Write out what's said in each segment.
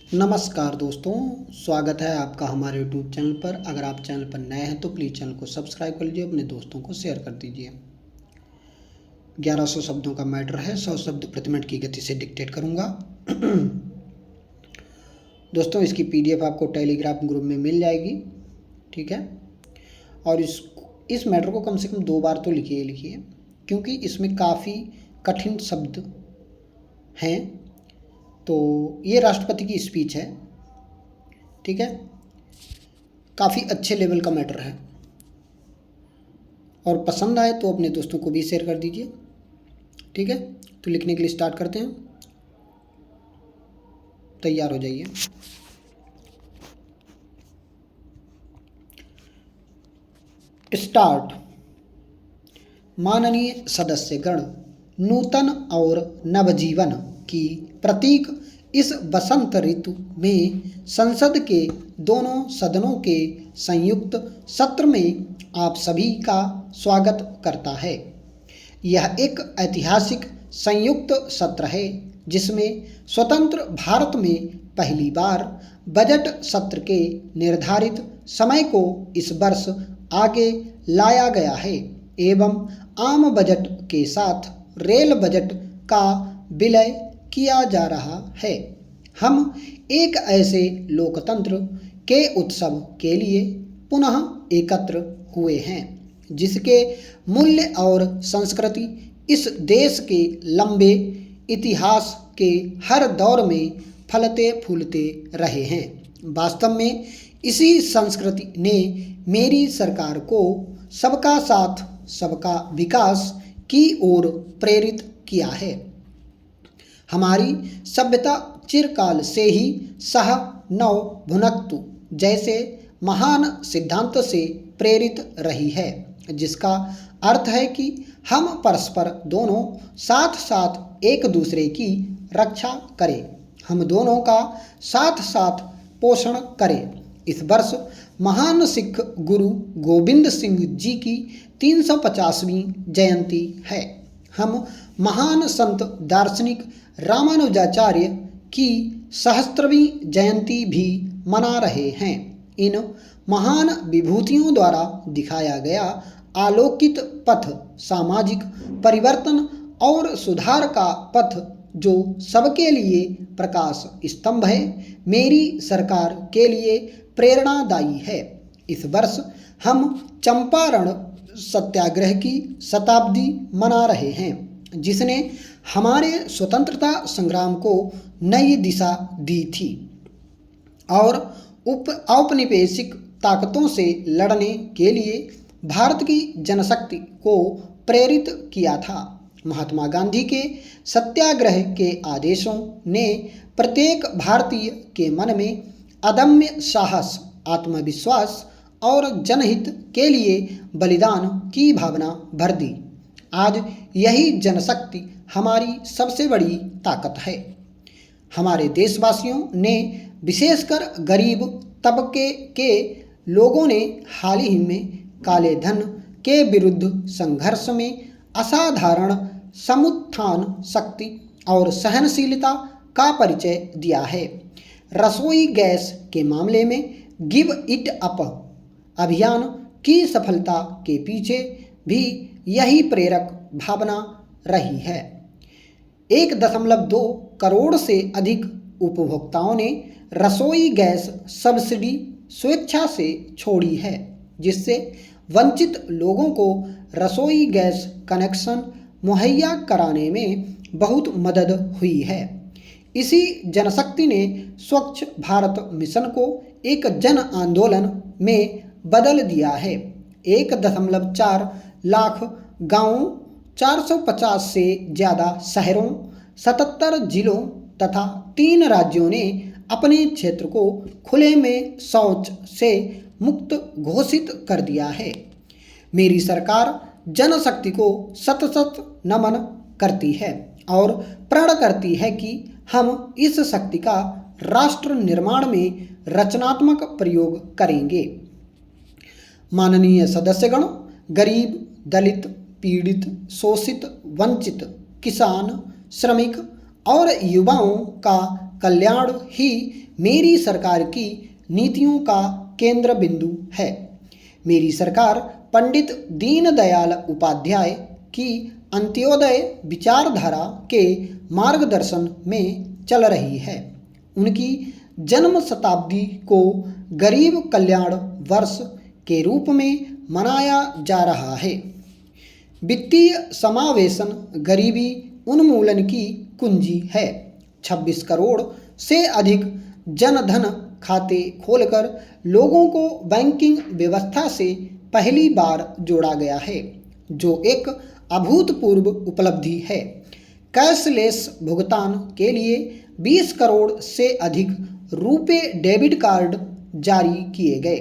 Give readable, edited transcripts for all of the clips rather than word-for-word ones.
नमस्कार दोस्तों, स्वागत है आपका हमारे YouTube चैनल पर। अगर आप चैनल पर नए हैं तो प्लीज़ चैनल को सब्सक्राइब कर लीजिए, अपने दोस्तों को शेयर कर दीजिए। 1100 शब्दों का मैटर है, 100 शब्द प्रति मिनट की गति से डिक्टेट करूंगा। दोस्तों, इसकी PDF आपको टेलीग्राम ग्रुप में मिल जाएगी, ठीक है। और इस मैटर को कम से कम 2 बार तो लिखिए, क्योंकि इसमें काफ़ी कठिन शब्द हैं। तो ये राष्ट्रपति की स्पीच है, ठीक है। काफ़ी अच्छे लेवल का मैटर है और पसंद आए तो अपने दोस्तों को भी शेयर कर दीजिए, ठीक है। तो लिखने के लिए स्टार्ट करते हैं, तैयार हो जाइए। स्टार्ट। माननीय सदस्यगण, नूतन और नवजीवन की प्रतीक इस बसंत ऋतु में संसद के दोनों सदनों के संयुक्त सत्र में आप सभी का स्वागत करता है। यह एक ऐतिहासिक संयुक्त सत्र है जिसमें स्वतंत्र भारत में पहली बार बजट सत्र के निर्धारित समय को इस वर्ष आगे लाया गया है एवं आम बजट के साथ रेल बजट का विलय किया जा रहा है। हम एक ऐसे लोकतंत्र के उत्सव के लिए पुनः एकत्र हुए हैं जिसके मूल्य और संस्कृति इस देश के लंबे इतिहास के हर दौर में फलते फूलते रहे हैं। वास्तव में इसी संस्कृति ने मेरी सरकार को सबका साथ सबका विकास की ओर प्रेरित किया है। हमारी सभ्यता चिरकाल से ही सह नव भुनक्तु जैसे महान सिद्धांत से प्रेरित रही है, जिसका अर्थ है कि हम परस्पर दोनों साथ साथ एक दूसरे की रक्षा करें, हम दोनों का साथ साथ पोषण करें। इस वर्ष महान सिख गुरु गोबिंद सिंह जी की 350वीं जयंती है। हम महान संत दार्शनिक रामानुजाचार्य की सहस्त्रवीं जयंती भी मना रहे हैं। इन महान विभूतियों द्वारा दिखाया गया आलोकित पथ सामाजिक परिवर्तन और सुधार का पथ जो सबके लिए प्रकाश स्तंभ है, मेरी सरकार के लिए प्रेरणादायी है। इस वर्ष हम चंपारण सत्याग्रह की शताब्दी मना रहे हैं, जिसने हमारे स्वतंत्रता संग्राम को नई दिशा दी थी और औपनिवेशिक ताकतों से लड़ने के लिए भारत की जनशक्ति को प्रेरित किया था। महात्मा गांधी के सत्याग्रह के आदेशों ने प्रत्येक भारतीय के मन में अदम्य साहस, आत्मविश्वास और जनहित के लिए बलिदान की भावना भर दी। आज यही जनशक्ति हमारी सबसे बड़ी ताकत है। हमारे देशवासियों ने, विशेषकर गरीब तबके के लोगों ने हाल ही में काले धन के विरुद्ध संघर्ष में असाधारण समुत्थान शक्ति और सहनशीलता का परिचय दिया है। रसोई गैस के मामले में गिव इट अप अभियान की सफलता के पीछे भी यही प्रेरक भावना रही है। 1.2 करोड़ से अधिक उपभोक्ताओं ने रसोई गैस सब्सिडी स्वेच्छा से छोड़ी है, जिससे वंचित लोगों को रसोई गैस कनेक्शन मुहैया कराने में बहुत मदद हुई है। इसी जनशक्ति ने स्वच्छ भारत मिशन को एक जन आंदोलन में बदल दिया है। 1.4 लाख गांवों, 450 से ज़्यादा शहरों, 77 जिलों तथा 3 राज्यों ने अपने क्षेत्र को खुले में शौच से मुक्त घोषित कर दिया है। मेरी सरकार जनशक्ति को शत शत नमन करती है और प्रण करती है कि हम इस शक्ति का राष्ट्र निर्माण में रचनात्मक प्रयोग करेंगे। माननीय सदस्यगण, गरीब, दलित, पीड़ित, शोषित, वंचित, किसान, श्रमिक और युवाओं का कल्याण ही मेरी सरकार की नीतियों का केंद्र बिंदु है। मेरी सरकार पंडित दीनदयाल उपाध्याय की अंत्योदय विचारधारा के मार्गदर्शन में चल रही है। उनकी जन्म शताब्दी को गरीब कल्याण वर्ष के रूप में मनाया जा रहा है। वित्तीय समावेशन गरीबी उन्मूलन की कुंजी है। 26 करोड़ से अधिक जनधन खाते खोलकर लोगों को बैंकिंग व्यवस्था से पहली बार जोड़ा गया है, जो एक अभूतपूर्व उपलब्धि है। कैशलेस भुगतान के लिए 20 करोड़ से अधिक रुपे डेबिट कार्ड जारी किए गए।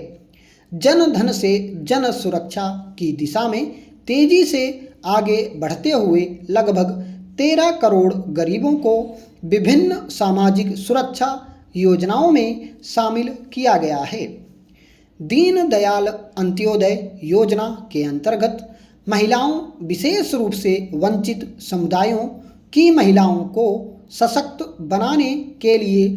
जनधन से जन सुरक्षा की दिशा में तेजी से आगे बढ़ते हुए लगभग 13 करोड़ गरीबों को विभिन्न सामाजिक सुरक्षा योजनाओं में शामिल किया गया है। दीनदयाल अंत्योदय योजना के अंतर्गत महिलाओं, विशेष रूप से वंचित समुदायों की महिलाओं को सशक्त बनाने के लिए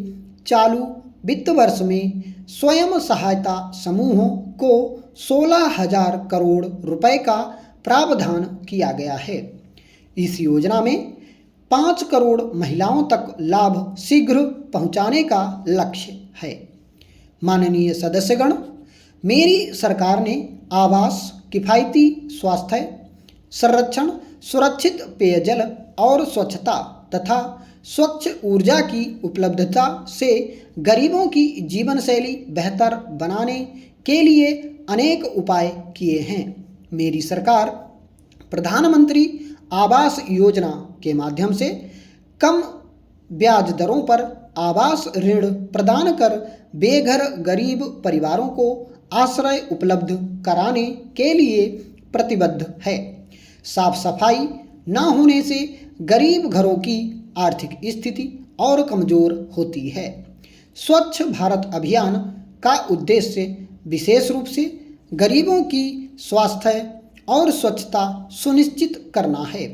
चालू वित्त वर्ष में स्वयं सहायता समूहों को 16,000 करोड़ रुपए का प्रावधान किया गया है। इस योजना में 5 करोड़ महिलाओं तक लाभ शीघ्र पहुंचाने का लक्ष्य है। माननीय सदस्यगण, मेरी सरकार ने आवास, किफ़ायती स्वास्थ्य संरक्षण, सुरक्षित पेयजल और स्वच्छता तथा स्वच्छ ऊर्जा की उपलब्धता से गरीबों की जीवन शैली बेहतर बनाने के लिए अनेक उपाय किए हैं। मेरी सरकार प्रधानमंत्री आवास योजना के माध्यम से कम ब्याज दरों पर आवास ऋण प्रदान कर बेघर गरीब परिवारों को आश्रय उपलब्ध कराने के लिए प्रतिबद्ध है। साफ सफाई न होने से गरीब घरों की आर्थिक स्थिति और कमजोर होती है। स्वच्छ भारत अभियान का उद्देश्य विशेष रूप से गरीबों की स्वास्थ्य और स्वच्छता सुनिश्चित करना है।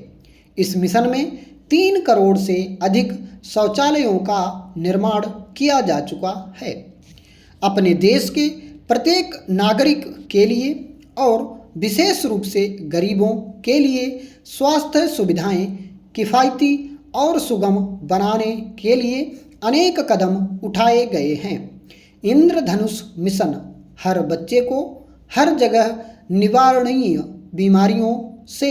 इस मिशन में 3 करोड़ से अधिक शौचालयों का निर्माण किया जा चुका है। अपने देश के प्रत्येक नागरिक के लिए और विशेष रूप से गरीबों के लिए स्वास्थ्य सुविधाएं किफ़ायती और सुगम बनाने के लिए अनेक कदम उठाए गए हैं। इंद्रधनुष मिशन हर बच्चे को हर जगह निवारणीय बीमारियों से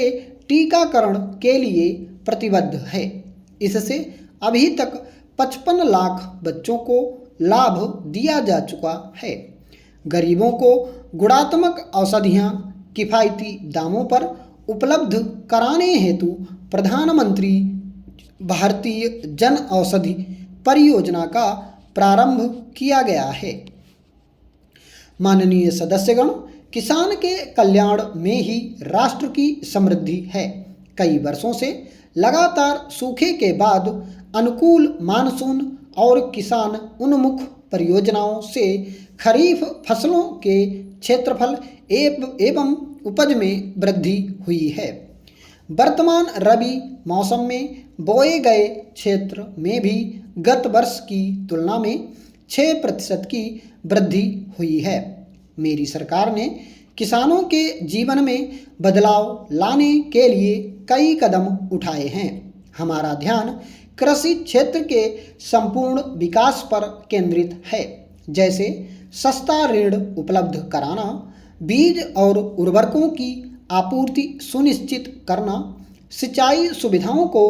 टीकाकरण के लिए प्रतिबद्ध है। इससे अभी तक 55 लाख बच्चों को लाभ दिया जा चुका है। गरीबों को गुणात्मक औषधियाँ किफ़ायती दामों पर उपलब्ध कराने हेतु प्रधानमंत्री भारतीय जन औषधि परियोजना का प्रारंभ किया गया है। माननीय सदस्यगण, किसान के कल्याण में ही राष्ट्र की समृद्धि है। कई वर्षों से लगातार सूखे के बाद अनुकूल मानसून और किसान उन्मुख परियोजनाओं से खरीफ फसलों के क्षेत्रफल एवं उपज में वृद्धि हुई है। वर्तमान रबी मौसम में बोए गए क्षेत्र में भी गत वर्ष की तुलना में 6% की वृद्धि हुई है। मेरी सरकार ने किसानों के जीवन में बदलाव लाने के लिए कई कदम उठाए हैं। हमारा ध्यान कृषि क्षेत्र के संपूर्ण विकास पर केंद्रित है, जैसे सस्ता ऋण उपलब्ध कराना, बीज और उर्वरकों की आपूर्ति सुनिश्चित करना, सिंचाई सुविधाओं को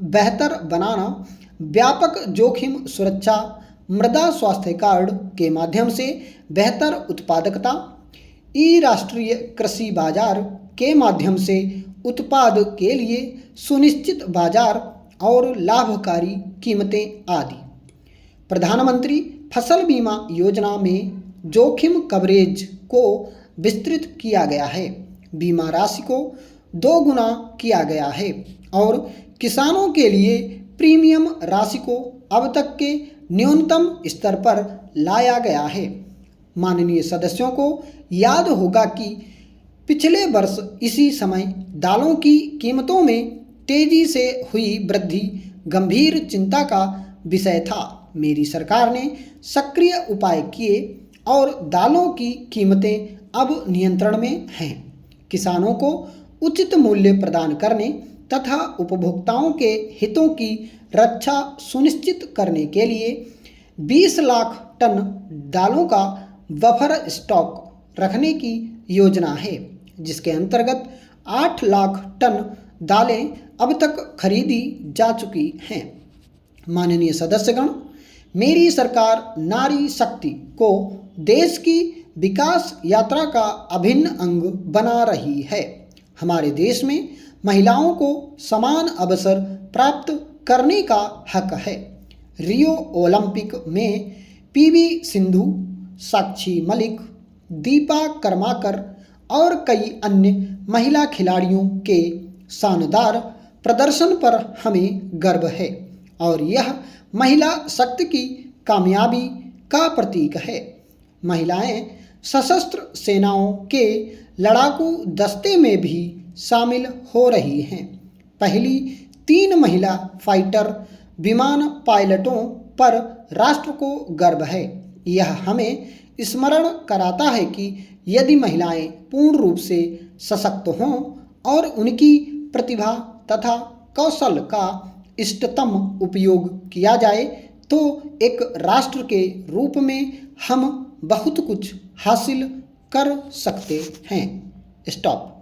बेहतर बनाना, व्यापक जोखिम सुरक्षा, मृदा स्वास्थ्य कार्ड के माध्यम से बेहतर उत्पादकता, राष्ट्रीय कृषि बाजार के माध्यम से उत्पाद के लिए सुनिश्चित बाजार और लाभकारी कीमतें आदि। प्रधानमंत्री फसल बीमा योजना में जोखिम कवरेज को विस्तृत किया गया है, बीमा राशि को 2 गुना किया गया है और किसानों के लिए प्रीमियम राशि को अब तक के न्यूनतम स्तर पर लाया गया है। माननीय सदस्यों को याद होगा कि पिछले वर्ष इसी समय दालों की कीमतों में तेजी से हुई वृद्धि गंभीर चिंता का विषय था। मेरी सरकार ने सक्रिय उपाय किए और दालों की कीमतें अब नियंत्रण में हैं। किसानों को उचित मूल्य प्रदान करने तथा उपभोक्ताओं के हितों की रक्षा सुनिश्चित करने के लिए 20 लाख टन दालों का बफर स्टॉक रखने की योजना है, जिसके अंतर्गत 8 लाख टन दालें अब तक खरीदी जा चुकी हैं। माननीय सदस्यगण, मेरी सरकार नारी शक्ति को देश की विकास यात्रा का अभिन्न अंग बना रही है। हमारे देश में महिलाओं को समान अवसर प्राप्त करने का हक है। रियो ओलंपिक में पीवी सिंधु, साक्षी मलिक, दीपा कर्माकर और कई अन्य महिला खिलाड़ियों के शानदार प्रदर्शन पर हमें गर्व है और यह महिला शक्ति की कामयाबी का प्रतीक है। महिलाएं सशस्त्र सेनाओं के लड़ाकू दस्ते में भी शामिल हो रही हैं। पहली 3 महिला फाइटर विमान पायलटों पर राष्ट्र को गर्व है। यह हमें स्मरण कराता है कि यदि महिलाएं पूर्ण रूप से सशक्त हों और उनकी प्रतिभा तथा कौशल का इष्टतम उपयोग किया जाए तो एक राष्ट्र के रूप में हम बहुत कुछ हासिल कर सकते हैं। स्टॉप।